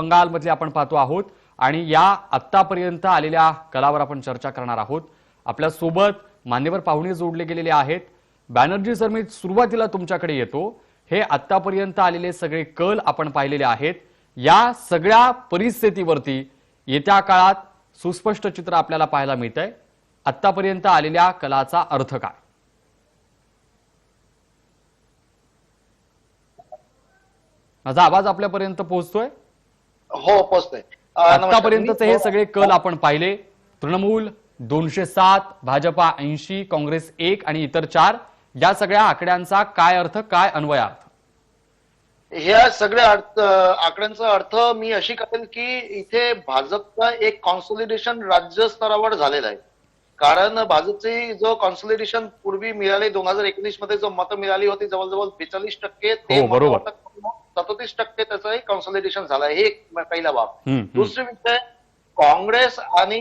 बंगालमधले आपण पाहतो आहोत आणि या आत्तापर्यंत आलेल्या कलावर आपण चर्चा करणार आहोत। आपल्या सोबत मान्यवर पाहुणे जोडले गेलेले आहेत। बॅनर्जी सर, मी सुरुवातीला तुमच्याकडे येतो। हे आत्तापर्यंत आलेले सगळे कल आपण पाहिलेले आहेत। या सगळ्या परिस्थितीवरती येत्या काळात सुस्पष्ट चित्र आपल्याला पाहायला मिळतंय। आत्तापर्यंत आलेल्या कलाचा अर्थ काय? माझा आवाज आपल्यापर्यंत पोहोचतोय? हो, पोहोचतोय। आतापर्यंतचे हे सगळे कल आपण पाहिले। तृणमूल 207, भाजपा 80, काँग्रेस 1 आणि इतर 4, या सगळ्या आकड्यांचा काय अर्थ, काय अन्वयार्थ? ह्या सगळ्या आकड्यांचा अर्थ मी अशी करेन की इथे भाजपचा एक कॉन्सोलिडेशन राज्य स्तरावर झालेला आहे। कारण भाजपची जो कॉन्सोलिडेशन पूर्वी मिळाले 2019 मध्ये जो मतं मिळाली होती जवळजवळ 42%, ते 37% त्याचं कॉन्सोलिडेशन झालं आहे। हे पहिला बाब। दुसरी विषय, काँग्रेस आणि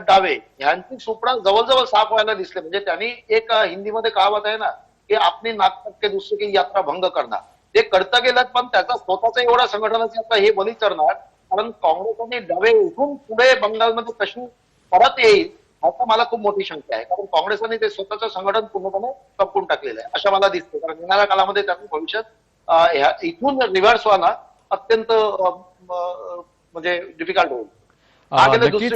डावे यांची सुपडा जवळजवळ साफ व्हायला दिसले। म्हणजे त्यांनी एक हिंदीमध्ये कहावत आहे ना की आपली नाक के दुसरे की यात्रा भंग करणार, ते करता गेलं, पण त्याचा स्वतःचा एवढा संघटनाचा आता हे बली चढणार। कारण काँग्रेस आणि डावे इथून पुढे बंगालमध्ये कशी परत येईल आता मला खूप मोठी शंका आहे। कारण काँग्रेसने ते स्वतःचं संघटन पूर्णपणे संपवून टाकलेलं आहे असं मला दिसतं। कारण येणाऱ्या काळामध्ये त्यांनी भविष्यात इथून रिव्हर्स व्हायला अत्यंत म्हणजे डिफिकल्ट होईल। नक्कीच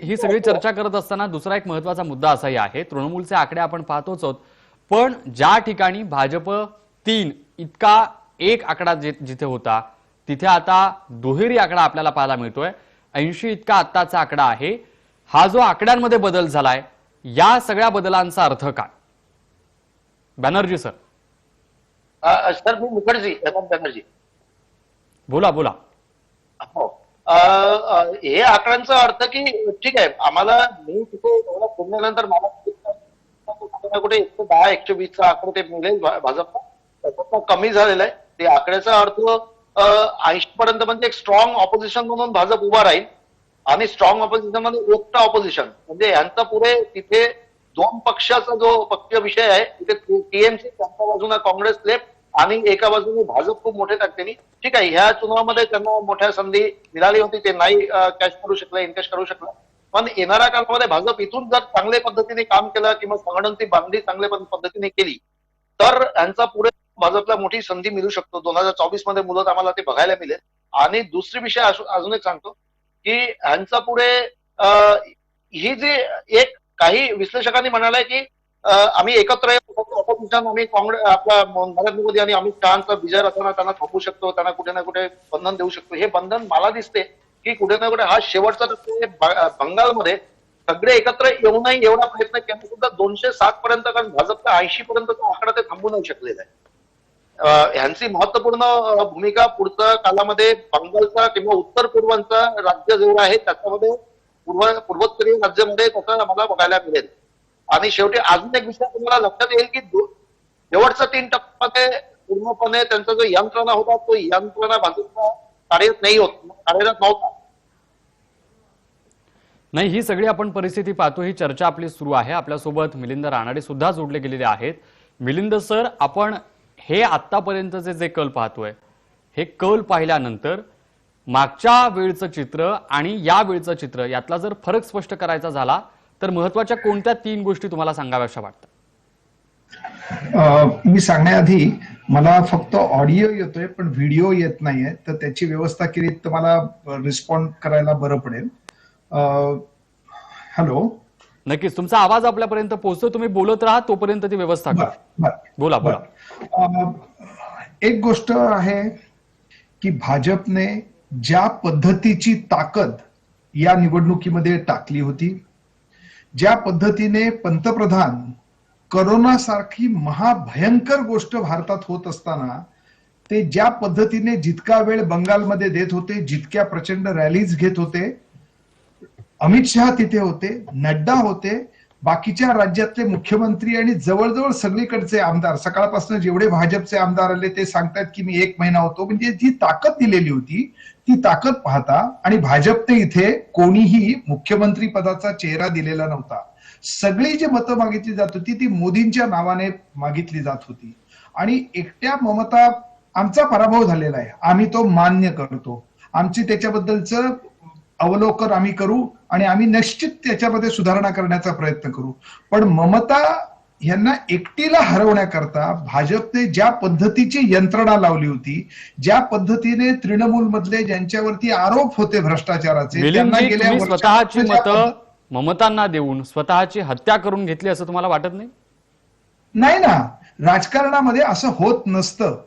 ही सगळी चर्चा करत असताना दुसरा एक महत्त्वाचा मुद्दा असाही आहे। तृणमूलचे आकडे आपण पाहतोच आहोत, पण ज्या ठिकाणी भाजप 3 इतका एक आकडा जिथे होता तिथे आता दुहेरी आकडा आपल्याला पाहायला मिळतोय। 80 इतका आत्ताचा आकडा आहे। हा जो आकड्यांमध्ये बदल झालाय, या सगळ्या बदलांचा अर्थ काय? बॅनर्जी सर। सर, मी मुखर्जी बॅनर्जी बोला बोला। हो, हे आकड्यांचा अर्थ की ठीक आहे, आम्हाला मी तिथे एवढा पुण्यानंतर मला कुठे 110 120 चा आकडा ते मिळेल भाजपला, त्याचा कमी झालेला आहे। ते आकड्याचा अर्थ 80 पर्यंत म्हणजे एक स्ट्रॉंग ऑपोजिशन म्हणून भाजप उभा राहील। आणि स्ट्रॉंग ऑपोजिशन मध्ये एकटा ऑपोजिशन म्हणजे यांचा पुढे तिथे 2 पक्षाचा जो पक्षीय विषय आहे, तिथे टीएमसी त्यांच्या बाजूने काँग्रेस लेफ्ट आणि एका बाजूने भाजप खूप मोठे ताकदीने, ठीक आहे, ह्या चुनावामध्ये त्यांना मोठ्या संधी मिळाली होती, ते नाही कॅश करू शकले, इनकॅश करू शकले। पण येणाऱ्या काळामध्ये भाजप इथून जर चांगल्या पद्धतीने काम केलं किंवा संघटनाची बांधणी चांगल्या पद्धतीने केली तर यांचा पुढे भाजपला मोठी संधी मिळू शकतो। 2024 मध्ये मुदत आम्हाला ते बघायला मिळेल। आणि दुसरी विषय अजून एक सांगतो की यांचा पुढे ही जी एक काही विश्लेषकांनी म्हणालंय की आम्ही एकत्र ऑपोजिशन, आम्ही काँग्रेस आपला नरेंद्र मोदी आणि अमित शहाचा विजय असताना त्यांना थांबवू शकतो, त्यांना कुठे ना कुठे बंधन देऊ शकतो। हे बंधन मला दिसते की कुठे ना कुठे हा शेवटचा बंगालमध्ये सगळे एकत्र येऊ नये एवढा प्रयत्न केला सुद्धा 207 पर्यंत, कारण भाजपचा 80 पर्यंतचा आकडा ते थांबू नाही शकलेला आहे। ह्यांची महत्वपूर्ण भूमिका पुढच्या काळामध्ये बंगालचा किंवा उत्तर पूर्वांचा राज्य जेवढं आहे त्याच्यामध्ये पूर्वोत्तरीय राज्यामध्ये त्याचा आम्हाला बघायला मिळेल। आणि शेवटी अजून एक विषय तुम्हाला लक्षात येईल की शेवटचा 3 टप्प्यामध्ये पूर्णपणे त्यांचा जो यंत्रणा होता तो यंत्रणा भाजपचा कार्यरत नव्हता। नाही, ही सगळी आपण परिस्थिती पाहतो, ही चर्चा आपली सुरू आहे। आपल्यासोबत मिलिंद रानडे सुद्धा जोडले गेलेले आहेत। मिलिंद सर, आपण हे आतापर्यंतचे जे कल पाहतोय, हे कल पाहिल्यानंतर मागच्या वेळचं चित्र आणि या वेळचं चित्र यातला जर फरक स्पष्ट करायचा झाला तर महत्त्वाच्या कोणत्या 3 गोष्टी तुम्हाला सांगाव्याशा वाटतात? मी सांगण्याआधी मला फक्त ऑडिओ येतोय पण व्हिडिओ येत नाहीये, तर त्याची व्यवस्था केली तर मला रिस्पॉन्ड करायला बरं पडेल। हॅलो, नक्कीच तुमचा आवाज आपल्यापर्यंत पोहोचतो, तुम्ही बोलत राहा तोपर्यंत ती व्यवस्था करा। बोला बोला। एक गोष्ट आहे की भाजपने ज्या पद्धतीची ताकद या निवडणुकीमध्ये टाकली होती, ज्या पद्धतीने पंतप्रधान करोना सारखी महाभयंकर गोष्ट भारतात होत असताना ते ज्या पद्धतीने जितका वेळ बंगालमध्ये देत होते, जितक्या प्रचंड रॅलीज घेत होते, अमित शहा तिथे होते, नड्डा होते, बाकीच्या राज्यातले मुख्यमंत्री आणि जवळजवळ सगळीकडचे आमदार, सकाळपासून जेवढे भाजपचे आमदार आले ते सांगतात की मी 1 महिना होतो। म्हणजे जी ताकद दिलेली होती ती ताकद पाहता, आणि भाजपने इथे कोणीही मुख्यमंत्री पदाचा चेहरा दिलेला नव्हता। सगळी जी मतं मागितली जात होती ती मोदींच्या नावाने मागितली जात होती। आणि एकट्या ममता, आमचा पराभव झालेला आहे, आम्ही तो मान्य करतो, आमची त्याच्याबद्दलचं अवलोकन आम्ही करू आणि आम्ही निश्चित त्याच्यामध्ये सुधारणा करण्याचा प्रयत्न करू. पण ममता यांना एकटीला हरवण्याकरता भाजपने ज्या पद्धतीची यंत्रणा लावली होती, ज्या पद्धतीने तृणमूल मधले ज्यांच्यावरती आरोप होते भ्रष्टाचाराचे, त्यांना मिलिंदजी, गेल्या तुम्ही स्वतःची वर्षामध्ये ज्या मतं ममतांना देऊन स्वतःची हत्या करून घेतली असं तुम्हाला वाटत नाही? नाही ना, राजकारणामध्ये असं होत नसतं.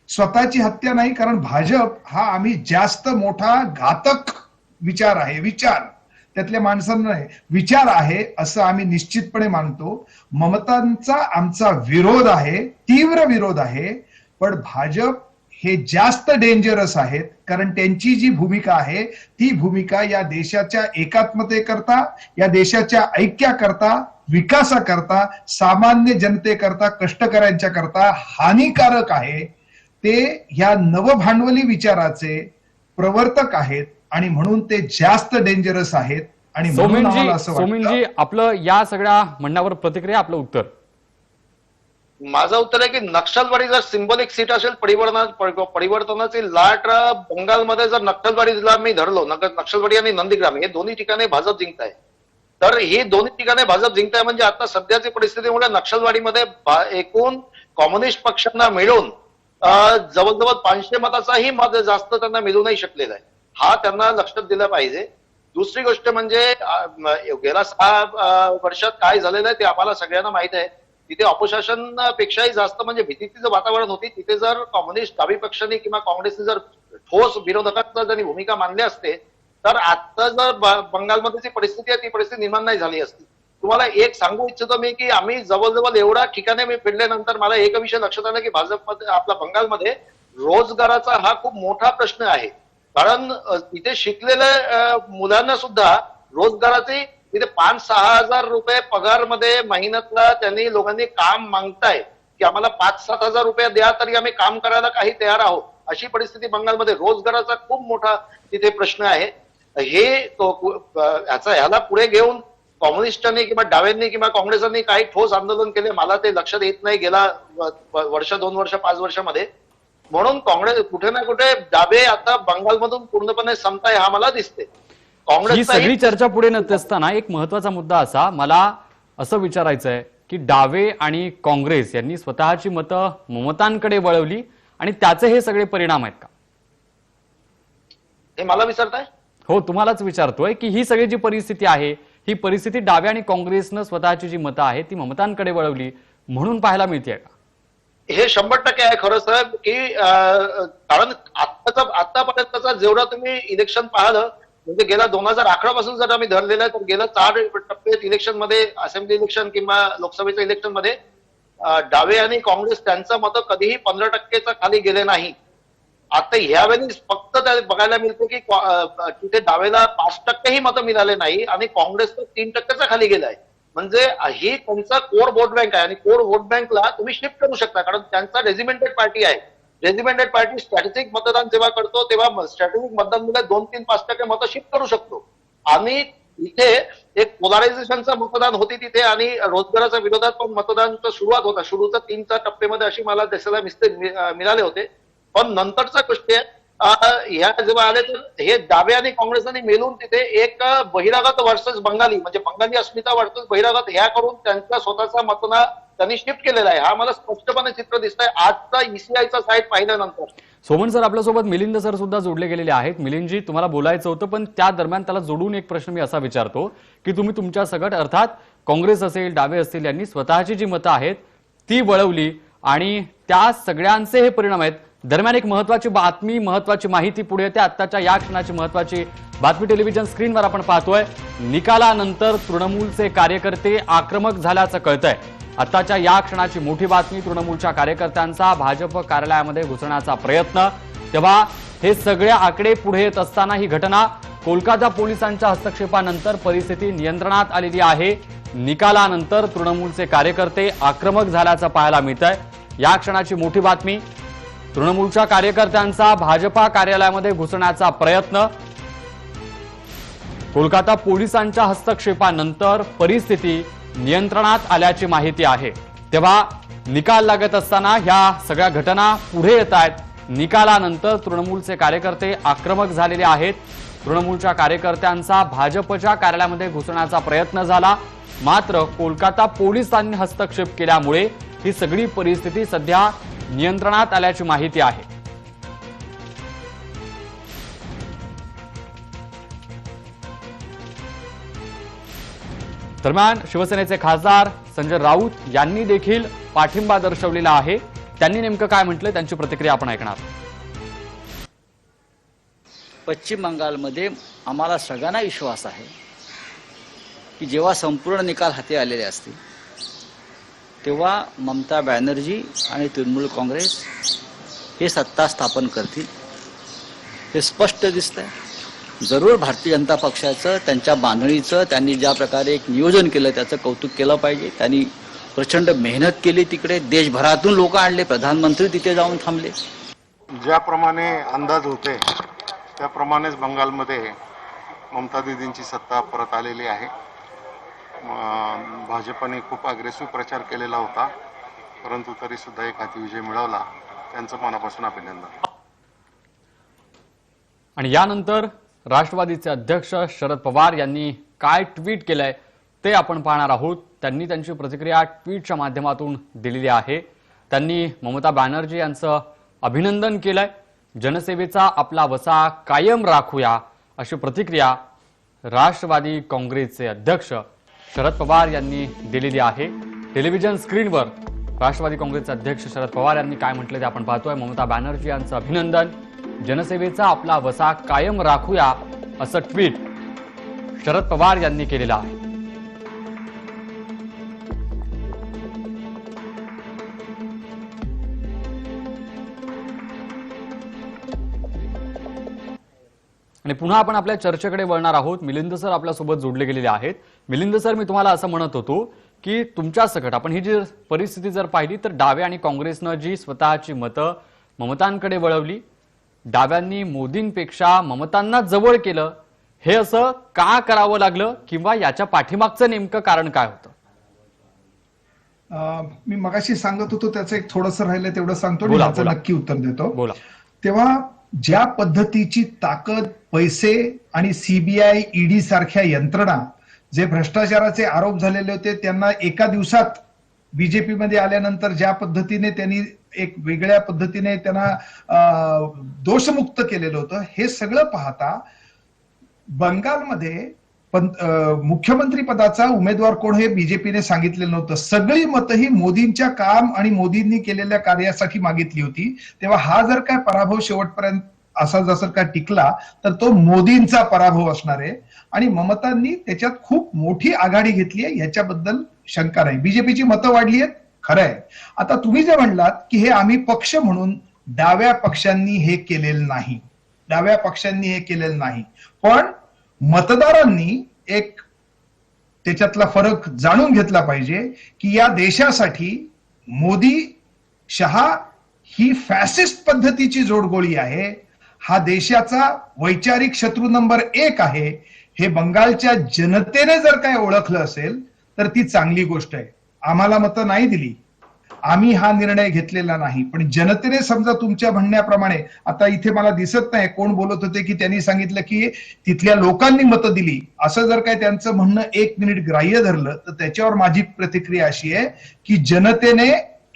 स्वतःची हत्या नाही, कारण भाजप हा आम्ही जास्त मोठा घातक विचार आहे, विचार त्यातल्या माणसांना नाही, विचार आहे असं आम्ही निश्चितपणे मानतो. ममतांचा आमचा विरोध आहे, तीव्र विरोध आहे. पण भाजप हे जास्त डेंजरस आहेत, कारण त्यांची जी भूमिका आहे ती भूमिका या देशाच्या एकात्मतेकरता, या देशाच्या ऐक्याकरता, विकासाकरता, सामान्य जनतेकरता, कष्टकऱ्यांच्या करता हानिकारक आहे. ते ह्या नवभांडवली विचाराचे प्रवर्तक आहेत आणि म्हणून ते जास्त डेंजरस आहेत. आणि म्हणून आम्हाला असं वाटतं. सोमेनजी, आपलं या सगळ्या म्हणण्यावर प्रतिक्रिया, आपलं उत्तर? माझं उत्तर आहे की नक्षलवाडी जर सिंबॉलिक सीट असेल, परिवर्तनाची लाट बंगालमध्ये जर नक्षलवाडीला मी धरलो, नक्षलवाडी आणि नंदीग्राम हे दोन्ही ठिकाणी भाजप जिंकत आहे. तर ही दोन्ही ठिकाणी भाजप जिंकत आहे म्हणजे आता सध्याची परिस्थितीमुळे नक्षलवाडीमध्ये एकूण कम्युनिस्ट पक्षांना मिळून जवळजवळ 500 मताचाही मत जास्त त्यांना मिळू नाही शकलेला आहे. हा त्यांना लक्षात दिलं पाहिजे. दुसरी गोष्ट म्हणजे गेल्या 6 वर्षात काय झालेलं आहे ते आम्हाला सगळ्यांना माहित आहे. तिथे अपशासनपेक्षाही जास्त म्हणजे भीतीची जर वातावरण होती, तिथे जर कम्युनिस्ट डावी पक्षांनी किंवा काँग्रेसने जर ठोस विरोधकांचा जरी भूमिका मांडली असते तर आता जर बंगालमध्ये जी परिस्थिती आहे ती परिस्थिती निर्माण नाही झाली असती. तुम्हाला एक सांगू इच्छितो मी की आम्ही जवळजवळ एवढ्या ठिकाणी मी फिरल्यानंतर मला एक विषय लक्षात आला की भाजपमध्ये, आपला बंगालमध्ये रोजगाराचा हा खूप मोठा प्रश्न आहे. कारण तिथे शिकलेल्या मुलांना सुद्धा रोजगाराची तिथे 5-6 हजार रुपये पगारमध्ये महिन्यातला त्यांनी लोकांनी काम मागताय की आम्हाला 5-7 हजार रुपये द्या तरी आम्ही काम करायला काही तयार आहोत. अशी परिस्थिती बंगालमध्ये रोजगाराचा खूप मोठा तिथे प्रश्न आहे. ह्याला पुढे घेऊन कम्युनिस्टांनी किंवा डाव्यांनी किंवा काँग्रेसांनी काही ठोस आंदोलन केले मला ते लक्षात येत नाही गेला वर्ष, 2 वर्ष, 5 वर्षामध्ये. म्हणून काँग्रेस कुठे ना कुठे डावे आता बंगालमधून पूर्णपणे संपताय हा मला दिसते. ही सगळी चर्चा पुढे नेत असताना एक महत्वाचा मुद्दा असा, मला असं विचारायचं आहे की डावे आणि काँग्रेस यांनी स्वतःची मतं ममतांकडे वळवली आणि त्याचे हे सगळे परिणाम आहेत का? हे मला विचारताय? हो, तुम्हालाच विचारतोय की ही सगळी जी परिस्थिती आहे, ही परिस्थिती डावे आणि काँग्रेसनं स्वतःची जी मतं आहे ती ममतांकडे वळवली म्हणून पाहायला मिळते का? हे 100% आहे खरं साहेब की कारण आतापर्यंतचा जेवढा तुम्ही इलेक्शन पाहिलं म्हणजे गेल्या 2011 पासून जर आम्ही धरलेलं आहे तर गेल्या 4 टप्प्यात इलेक्शन मध्ये, असेंब्ली इलेक्शन किंवा लोकसभेच्या इलेक्शन मध्ये डावे आणि काँग्रेस त्यांचं मतं कधीही 15%च्या खाली गेले नाही. आता यावेळी फक्त बघायला मिळते की तिथे डावेला 5% ही मतं मिळाले नाही आणि काँग्रेस 3%च्या खाली गेलाय. म्हणजे ही त्यांचा कोर वोट बँक आहे आणि कोर वोट बँकला तुम्ही शिफ्ट करू शकता कारण त्यांचा रेजिमेंटेड पार्टी आहे. रेजिमेंटेड पार्टी स्ट्रॅटेजिक मतदान जेव्हा करतो तेव्हा स्ट्रॅटेजिक मतदान 2-3-5% मतं शिफ्ट करू शकतो. आणि इथे एक पोलरायझेशनचं मतदान होती तिथे आणि रोजगाराच्या विरोधात पण मतदानाचा सुरुवात होता. सुरूच्या 3-4 टप्प्यामध्ये अशी मला देशाला मिळाले होते. पण नंतरच्या गोष्टी ह्या जेव्हा आले तर हे डावे आणि काँग्रेसांनी मिळून तिथे एक बहिरागत वर्सेस बंगाली म्हणजे बंगाली अस्मिता वर्सेस बहिरागत ह्या करून त्यांचा स्वतःचा मतदान त्यांनी शिफ्ट केलेला आहे. हा मला स्पष्टपणे चित्र दिसतंय आजचा ईसीआयचा साईट पाहिल्यानंतर. सोमन सर आपल्यासोबत मिलिंद सर सुद्धा जोडले गेलेले आहेत. मिलिंदजी, तुम्हाला बोलायचं होतं पण त्या दरम्यान त्याला जोडून एक प्रश्न मी असा विचारतो की तुम्ही तुमच्या सगट अर्थात काँग्रेस असेल, डावे असतील यांनी स्वतःची जी मतं आहेत ती वळवली आणि त्या सगळ्यांचे हे परिणाम आहेत. दरम्यान एक महत्वाची बातमी, महत्वाची माहिती पुढे येते. आत्ताच्या या क्षणाची महत्वाची बातमी टेलिव्हिजन स्क्रीनवर आपण पाहतोय. निकालानंतर तृणमूलचे कार्यकर्ते आक्रमक झाल्याचं कळतंय. आत्ताच्या या क्षणाची मोठी बातमी, तृणमूलच्या कार्यकर्त्यांचा भाजप कार्यालयामध्ये घुसण्याचा प्रयत्न. तेव्हा हे सगळे आकडे पुढे येत असताना ही घटना कोलकाता पोलिसांच्या हस्तक्षेपानंतर परिस्थिती नियंत्रणात आलेली आहे. निकालानंतर तृणमूलचे कार्यकर्ते आक्रमक झाल्याचं पाहायला मिळतंय. या क्षणाची मोठी बातमी, तृणमूलच्या कार्यकर्त्यांचा भाजपा कार्यालयामध्ये घुसण्याचा प्रयत्न. कोलकाता पोलिसांच्या हस्तक्षेपानंतर परिस्थिती नियंत्रणात आल्याची माहिती आहे. तेव्हा निकाल लागत असताना ह्या सगळ्या घटना पुढे येत आहेत. निकालानंतर तृणमूलचे कार्यकर्ते आक्रमक झालेले आहेत. तृणमूलच्या कार्यकर्त्यांचा भाजपच्या कार्यालयामध्ये घुसण्याचा प्रयत्न झाला, मात्र कोलकाता पोलिसांनी हस्तक्षेप केल्यामुळे ही सगळी परिस्थिती सध्या नियंत्रणात आल्याची माहिती आहे. दरम्यान शिवसेनेचे खासदार संजय राऊत यांनी देखील पाठिंबा दर्शवलेला आहे. त्यांनी नेमकं काय म्हटलं त्यांची प्रतिक्रिया आपण ऐकणार. पश्चिम बंगालमध्ये आम्हाला सगळ्यांना विश्वास आहे की जेव्हा संपूर्ण निकाल हाती आलेले असतील तेव्हा ममता बॅनर्जी आणि तृणमूल काँग्रेस हे सत्ता स्थापन करतील. हे स्पष्ट दिसतंय. जरूर भारतीय जनता पक्षाचं त्यांच्या बांधणीचं त्यांनी ज्या प्रकारे एक नियोजन केलं त्याचं कौतुक केलं पाहिजे. त्यांनी प्रचंड मेहनत केली. तिकडे देशभरातून लोक आणले, प्रधानमंत्री तिथे जाऊन थांबले. ज्याप्रमाणे अंदाज होते त्याप्रमाणेच बंगालमध्ये ममता दीदींची सत्ता परत आलेली आहे. भाजपने खूप अग्रेसिव्ह प्रचार केलेला होता, परंतु तरी सुद्धा एक हाती विजय मिळवला. त्यांचं मनापासून अभिनंदन. आणि यानंतर राष्ट्रवादीचे अध्यक्ष शरद पवार यांनी काय ट्विट केलंय ते आपण पाहणार आहोत. त्यांनी त्यांची प्रतिक्रिया ट्विटच्या माध्यमातून दिलेली आहे. त्यांनी ममता बॅनर्जी यांचं अभिनंदन केलंय. जनसेवेचा आपला वसा कायम राखूया अशी प्रतिक्रिया राष्ट्रवादी काँग्रेसचे अध्यक्ष शरद पवार यांनी दिलेली आहे. टेलिव्हिजन स्क्रीनवर राष्ट्रवादी काँग्रेसचे अध्यक्ष शरद पवार यांनी काय म्हटलं ते आपण पाहतोय. ममता बॅनर्जी यांचं अभिनंदन, जनसेवेचा आपला वसा कायम राखूया असं ट्विट शरद पवार यांनी केलेलं आहे. आणि पुन्हा आपण आपल्या चर्चेकडे वळणार आहोत. मिलिंद सर आपल्यासोबत जोडले गेलेले आहेत. मिलिंद सर, मी तुम्हाला असं म्हणत होतो की तुमच्या सकट आपण ही जी परिस्थिती जर पाहिली तर डावे आणि काँग्रेसनं जी स्वतःची मतं ममतांकडे वळवली, डाव्यांनी मोदींपेक्षा ममतांना जवळ केलं, हे असं का करावं लागलं किंवा याच्या पाठीमागचं नेमकं कारण काय होतं? मी मगाशी सांगत होतो त्याचं एक थोडंसं राहिलं तेवढं सांगतो आणि बोला, त्याचं बोला. नक्की उत्तर देतो. बोला. तेव्हा ज्या पद्धतीची ताकद, पैसे आणि सीबीआय, ईडी सारख्या यंत्रणा, जे भ्रष्टाचाराचे आरोप झालेले होते त्यांना एका दिवसात बीजेपी मध्ये आल्यानंतर ज्या पद्धतीने त्यांनी एक वेगळ्या पद्धतीने त्यांना दोषमुक्त केलेलं होतं, हे सगळं पाहता बंगालमध्ये मुख्यमंत्री पदाचा उमेदवार कोण हे बीजेपीने सांगितलेलं नव्हतं. सगळी मतं ही मोदींच्या काम आणि मोदींनी केलेल्या कार्यासाठी मागितली होती. तेव्हा हा जर काय पराभव शेवटपर्यंत असा जसं काय टिकला तर तो मोदींचा पराभव असणार आहे. आणि ममतांनी त्याच्यात खूप मोठी आघाडी घेतली आहे, याच्याबद्दल शंका नाही. बीजेपीची मतं वाढली आहेत, खरं आहे. आता तुम्ही जे म्हणलात की हे आम्ही पक्ष म्हणून डाव्या पक्षांनी हे केलेलं नाही, डाव्या पक्षांनी हे केलेलं नाही, पण मतदारांनी एक त्याच्यातला फरक जाणून घेतला पाहिजे की या देशासाठी मोदी शहा ही फॅसिस्ट पद्धतीची जोडगोळी आहे. हा देशाचा वैचारिक शत्रू नंबर 1 आहे. हे बंगालच्या जनतेने जर काय ओळखलं असेल तर ती चांगली गोष्ट आहे. आम्हाला मतं नाही दिली, आम्ही हा निर्णय घेतलेला नाही, पण जनतेने समजा तुमच्या म्हणण्याप्रमाणे, आता इथे मला दिसत नाही कोण बोलत होते की त्यांनी सांगितलं की तिथल्या लोकांनी मतं दिली, असं जर काय त्यांचं म्हणणं 1 मिनिट ग्राह्य धरलं तर त्याच्यावर माझी प्रतिक्रिया अशी आहे की जनतेने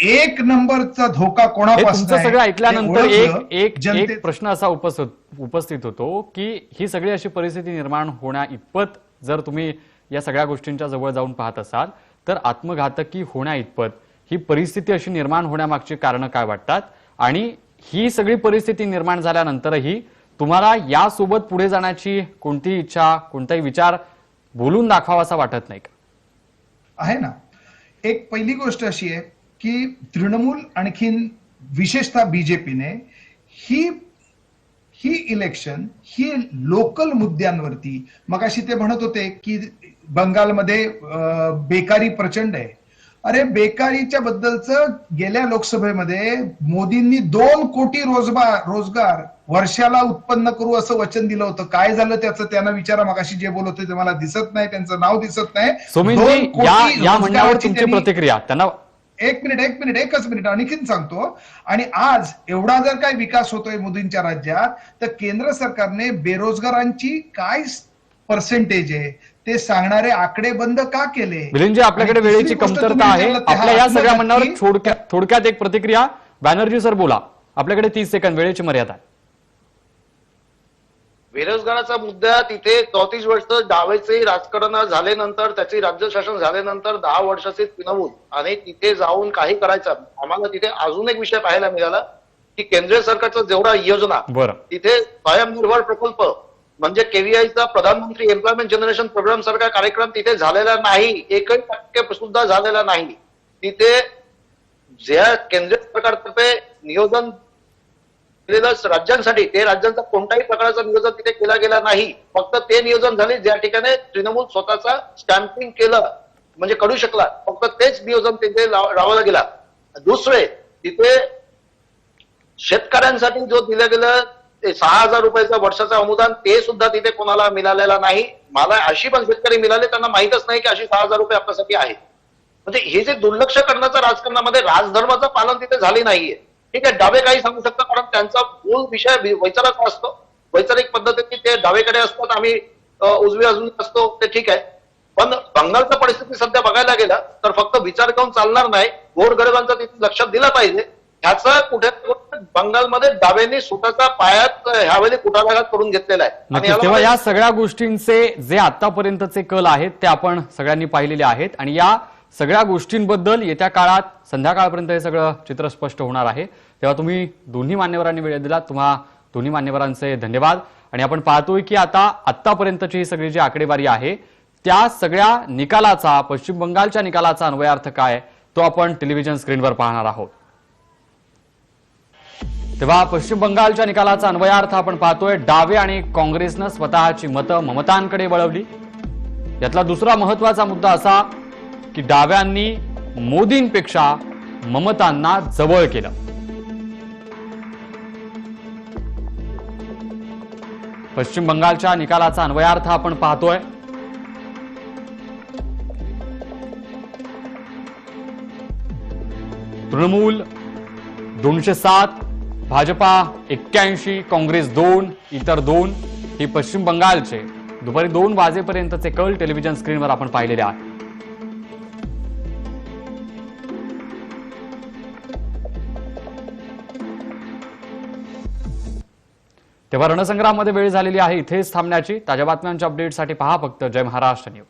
1 नंबरचा धोका कोणापासून तुमचं सगळं ऐकल्यानंतर एक जनते प्रश्न असा उपस्थित होतो की ही सगळी अशी परिस्थिती निर्माण होण्या इतपत जर तुम्ही या सगळ्या गोष्टींच्या जवळ जाऊन पाहत असाल तर आत्मघातकी होण्या इतपत ही परिस्थिती अशी निर्माण होण्यामागची कारणं काय वाटतात? आणि ही सगळी परिस्थिती निर्माण झाल्यानंतरही तुम्हाला यासोबत पुढे जाण्याची कोणती इच्छा, कोणताही विचार बोलून दाखवावासा वाटत नाही का? आहे ना. एक पहिली गोष्ट अशी आहे की तृणमूल आणखीन विशेषतः बीजेपीने ही इलेक्शन ही लोकल मुद्द्यांवरती, मगाशी ते म्हणत होते की बंगालमध्ये बेकारी प्रचंड आहे. अरे बेकारीच्या बद्दलचं गेल्या लोकसभेमध्ये मोदींनी 2 कोटी रोजगार वर्षाला उत्पन्न करू असं वचन दिलं होतं. काय झालं त्याचं त्यांना विचारा. मगाशी जे बोलत होते ते मला दिसत नाही, त्यांचं नाव दिसत नाही. सोमेनजी, या म्हणण्यावर तुमची प्रतिक्रिया? त्यांना एकच मिनिट आणखीन सांगतो. आणि आज एवढा जर काय विकास होतोय मोदींच्या राज्यात, तर केंद्र सरकारने बेरोजगारांची काय पर्सेंटेज आहे ते सांगणारे आकडे बंद का केले? मिलिंदजी, आपल्याकडे आणि दुसरी वेळेची गोष्ट कमतरता तुम्ही आहे. विचारलं ते आपल्या या हा सगळ्या म्हणण्यावर आत्मघातकी- थोडक्यात एक प्रतिक्रिया. बॅनर्जी सर बोला, आपल्याकडे 30 सेकंद वेळेची मर्यादा आहे. बेरोजगाराचा मुद्दा तिथे 34 वर्ष डावेचे राजकारण झाल्यानंतर, त्याचे राज्य शासन झाल्यानंतर 10 वर्षाचे तृणमूल आणि तिथे जाऊन काही करायचं. आम्हाला तिथे अजून एक विषय पाहायला मिळाला की केंद्र सरकारचा जेवढा योजना बरं, तिथे स्वयंनिर्भर प्रकल्प म्हणजे केव्हीआयचा प्रधानमंत्री एम्प्लॉयमेंट जनरेशन प्रोग्राम सारखा कार्यक्रम तिथे झालेला नाही. 1% सुद्धा झालेला नाही. तिथे ज्या केंद्र सरकारतर्फे नियोजन केलेलं राज्यांसाठी, ते राज्यांचा कोणत्याही प्रकारचं नियोजन तिथे केलं गेलं नाही. फक्त ते नियोजन झाले ज्या ठिकाणी तृणमूल स्वतःचा स्टॅम्पिंग केलं म्हणजे करू शकला. फक्त तेच नियोजन तिथे लावलं गेला. दुसरे तिथे शेतकऱ्यांसाठी जो दिलं गेलं 6,000 रुपयाचं वर्षाचं अनुदान, ते सुद्धा तिथे कोणाला मिळालेलं नाही. मला अशी पण शेतकरी मिळाले त्यांना माहितच नाही की अशी 6,000 रुपये आपल्यासाठी आहेत. म्हणजे हे जे दुर्लक्ष करण्याचं राजकारणामध्ये राजधर्माचं पालन तिथे झाले नाहीये. ठीक आहे, डावे काही सांगू शकतात कारण त्यांचा मूळ विषय वैचाराचा असतो. वैचारिक पद्धतीने ते डावेकडे असतात, आम्ही उजवी अजून असतो, ते ठीक आहे. पण बंगालच्या परिस्थिती सध्या बघायला गेला तर फक्त विचार करून चालणार नाही. गोरगरिबांचा तिथे लक्षात दिलं पाहिजे. ह्याचा कुठे बंगालमध्ये डाव्यांनी स्वतःचा पायात ह्यावेळी कुठाराघात करून घेतलेला आहे. आणि नक्कीच. तेव्हा या सगळ्या गोष्टींचे जे आतापर्यंतचे कल आहेत ते आपण सगळ्यांनी पाहिलेले आहेत आणि या सगळ्या गोष्टींबद्दल येत्या काळात संध्याकाळपर्यंत हे सगळं चित्र स्पष्ट होणार आहे. तेव्हा तुम्ही दोन्ही मान्यवरांनी वेळ दिला, तुम्हा दोन्ही मान्यवरांचे धन्यवाद. आणि आपण पाहतोय की आतापर्यंतची ही सगळी जी आकडेवारी आहे त्या सगळ्या निकालाचा, पश्चिम बंगालच्या निकालाचा अन्वयार्थ काय तो आपण टेलिव्हिजन स्क्रीनवर पाहणार आहोत. तेव्हा पश्चिम बंगालच्या निकालाचा अन्वयार्थ आपण पाहतोय. डावे आणि काँग्रेसनं स्वतःची मतं ममतांकडे वळवली. यातला दुसरा महत्वाचा मुद्दा असा की डाव्यांनी मोदींपेक्षा ममतांना जवळ केलं. पश्चिम बंगालच्या निकालाचा अन्वयार्थ आपण पाहतोय. तृणमूल 207, भाजपा 81, काँग्रेस 2, इतर 2 ही पश्चिम बंगालचे दुपारी 2 वाजेपर्यंतचे कल टेलिव्हिजन स्क्रीनवर आपण पाहिलेले आहेत. तेव्हा रणसंग्राममध्ये वेळ झालेली आहे इथेच थांबण्याची. ताज्या बातम्यांच्या अपडेटसाठी पहा फक्त जय महाराष्ट्र न्यूज.